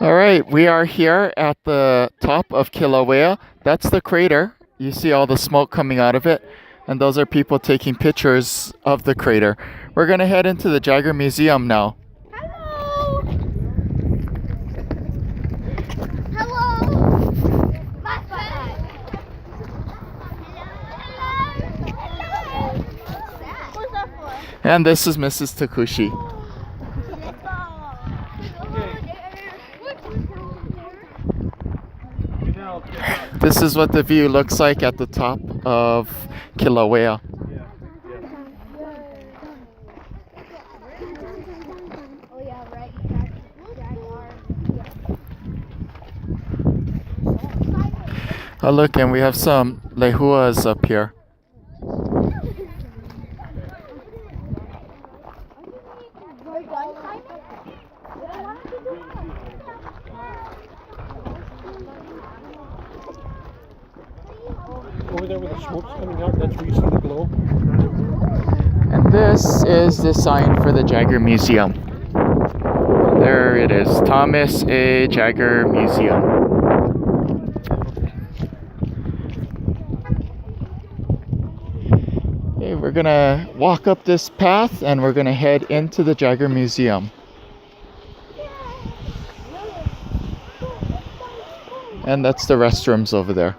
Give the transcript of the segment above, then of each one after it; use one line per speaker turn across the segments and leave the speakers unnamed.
All right, we are here at the top of Kilauea. That's the crater. You see all the smoke coming out of it, and those are people taking pictures of the crater. We're gonna head into the Jaggar Museum now.
Hello. Hello. What's that for?
And this is Mrs. Takushi. This is what the view looks like at the top of Kilauea.
Oh yeah, right.
Oh look, and we have some lehuas up here.
Over there where the smoke's coming out, that's where you see the glow.
And this is the sign for the Jaggar Museum. There it is, Thomas A. Jaggar Museum. Okay, we're gonna walk up this path and we're gonna head into the Jaggar Museum. And that's the restrooms over there.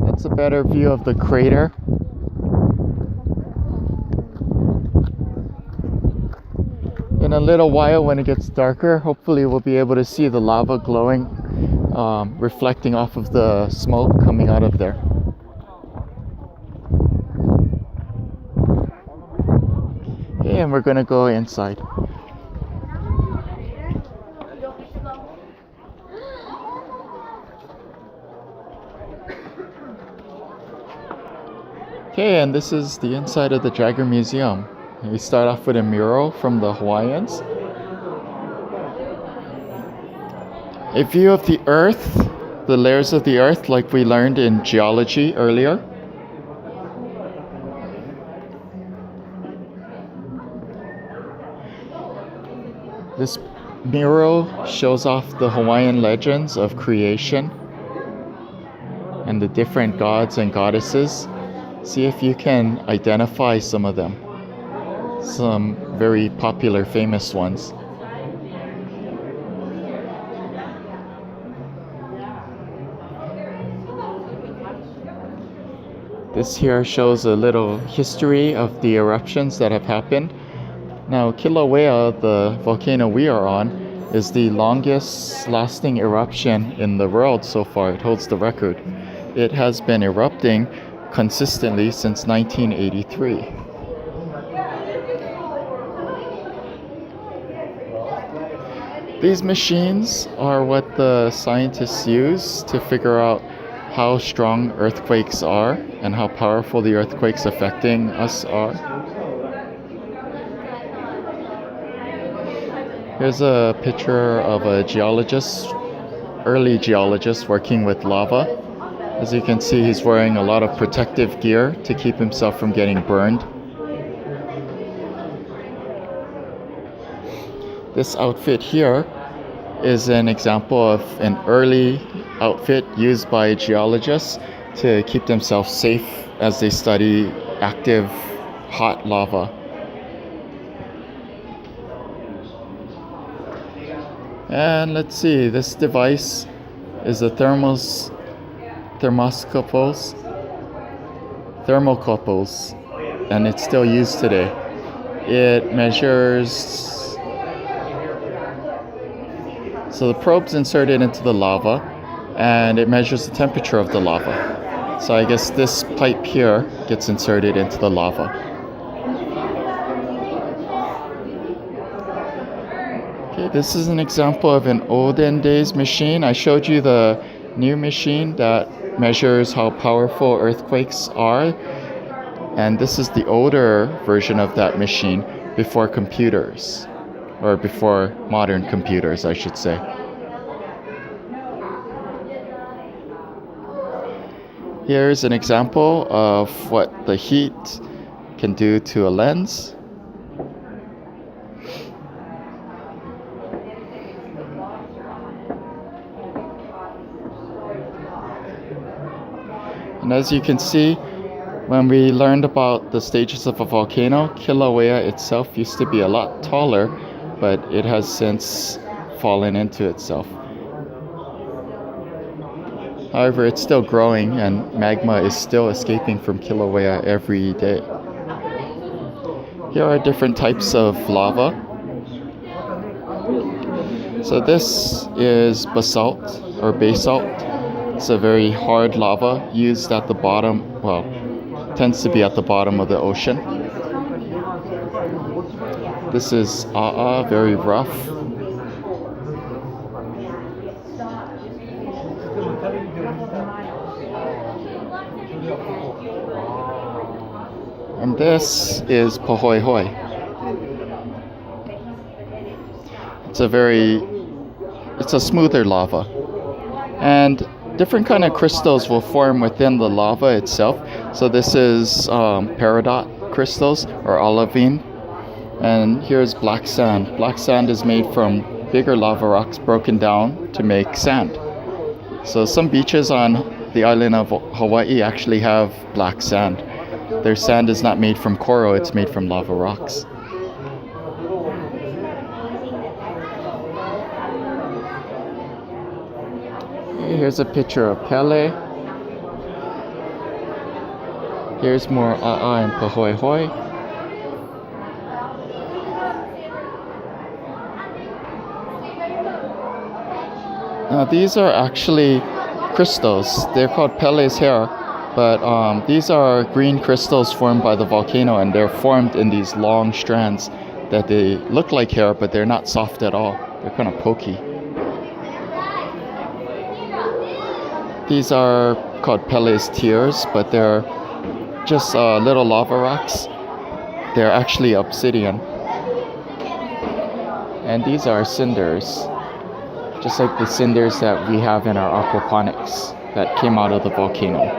That's a better view of the crater. In a little while, when it gets darker, hopefully we'll be able to see the lava glowing, reflecting off of the smoke coming out of there. Okay, and we're gonna go inside. Okay, and this is the inside of the Jaggar Museum. We start off with a mural from the Hawaiians. A view of the earth, the layers of the earth like we learned in geology earlier. This mural shows off the Hawaiian legends of creation and the different gods and goddesses. See if you can identify some of them. Some very popular, famous ones. This here shows a little history of the eruptions that have happened. Now, Kilauea, the volcano we are on, is the longest lasting eruption in the world so far. It holds the record. It has been erupting consistently since 1983. These machines are what the scientists use to figure out how strong earthquakes are and how powerful the earthquakes affecting us are. Here's a picture of a geologist, early geologist working with lava. As you can see, he's wearing a lot of protective gear to keep himself from getting burned. This outfit here is an example of an early outfit used by geologists to keep themselves safe as they study active hot lava. And let's see, this device is a thermocouples, and it's still used today. It measures, so the probe's inserted into the lava and it measures the temperature of the lava. So I guess this pipe here gets inserted into the lava. Okay, this is an example of an olden days machine. I showed you the new machine that measures how powerful earthquakes are. And this is the older version of that machine before computers, or before modern computers, I should say. Here's an example of what the heat can do to a lens. And as you can see, when we learned about the stages of a volcano, Kilauea itself used to be a lot taller, but it has since fallen into itself. However, it's still growing and magma is still escaping from Kilauea every day. Here are different types of lava. So this is basalt or basalt. It's a very hard lava used at the bottom, well, tends to be at the bottom of the ocean. This is very rough. And this is Pahoehoe. It's a smoother lava. And different kind of crystals will form within the lava itself. So this is peridot crystals or olivine. And here's black sand. Black sand is made from bigger lava rocks broken down to make sand. So some beaches on the island of Hawaii actually have black sand. Their sand is not made from coral, it's made from lava rocks. Here's a picture of Pele. Here's more A'a and Pahoehoe. Now these are actually crystals. They're called Pele's hair, but these are green crystals formed by the volcano, and they're formed in these long strands that they look like hair, but they're not soft at all. They're kind of pokey. These are called Pele's tears, but they're just little lava rocks. They're actually obsidian. And these are cinders, just like the cinders that we have in our aquaponics that came out of the volcano.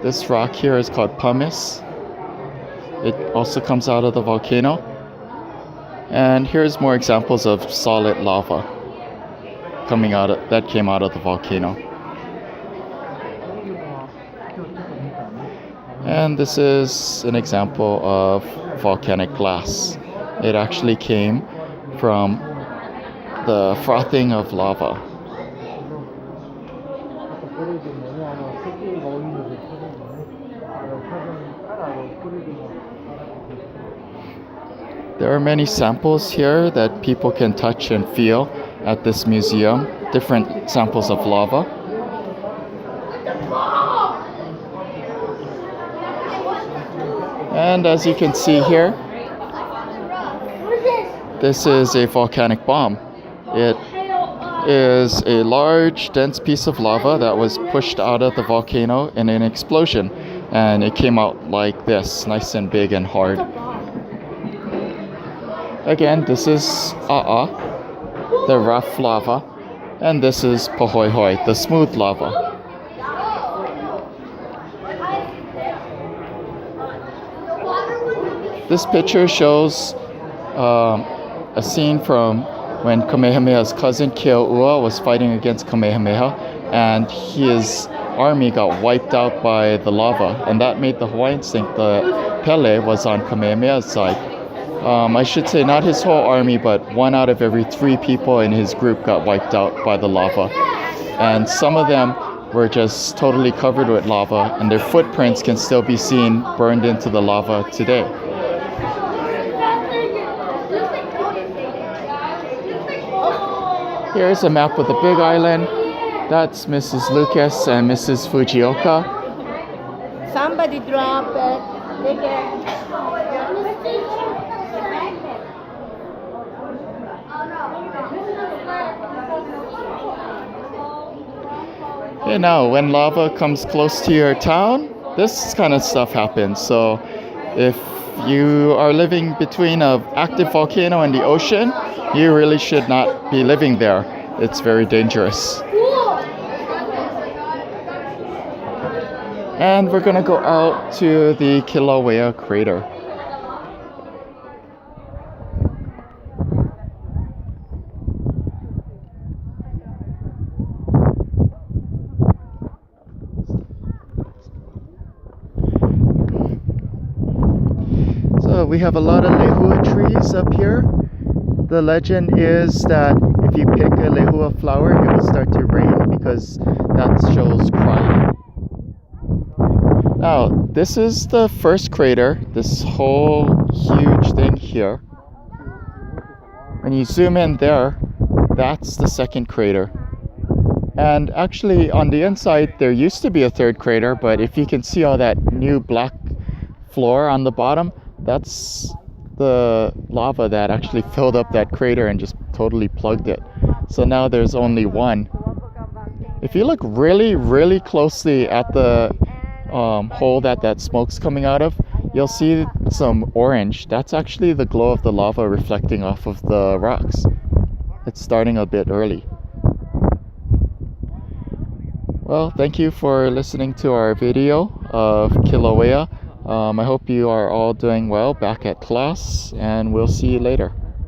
This rock here is called pumice. It also comes out of the volcano. And here's more examples of solid lava that came out of the volcano. And this is an example of volcanic glass. It actually came from the frothing of lava. There are many samples here that people can touch and feel at this museum, different samples of lava. And as you can see here, this is a volcanic bomb. It is a large, dense piece of lava that was pushed out of the volcano in an explosion. And it came out like this, nice and big and hard. Again, this is A'a, the rough lava, and this is Pahoehoe, the smooth lava. This picture shows a scene from when Kamehameha's cousin Keo'ua was fighting against Kamehameha, and his army got wiped out by the lava, and that made the Hawaiians think that Pele was on Kamehameha's side. I should say not his whole army, but 1 out of every 3 people in his group got wiped out by the lava. And some of them were just totally covered with lava, and their footprints can still be seen burned into the lava today. Here's a map of the Big Island. That's Mrs. Lucas and Mrs. Fujioka.
Somebody drop it. Take it.
You know, when lava comes close to your town, this kind of stuff happens. So if you are living between an active volcano and the ocean, you really should not be living there. It's very dangerous. And we're gonna go out to the Kilauea crater. So we have a lot of lehua trees up here. The legend is that if you pick a lehua flower, it will start to rain because that shows crying. Now, this is the first crater, this whole huge thing here. When you zoom in there, that's the second crater. And actually, on the inside, there used to be a third crater, but if you can see all that new black floor on the bottom, that's the lava that actually filled up that crater and just totally plugged it. So now there's only one. If you look really, really closely at the hole that smoke's coming out of, you'll see some orange. That's actually the glow of the lava reflecting off of the rocks. It's starting a bit early. Well, thank you for listening to our video of Kilauea. I hope you are all doing well back at class, and we'll see you later.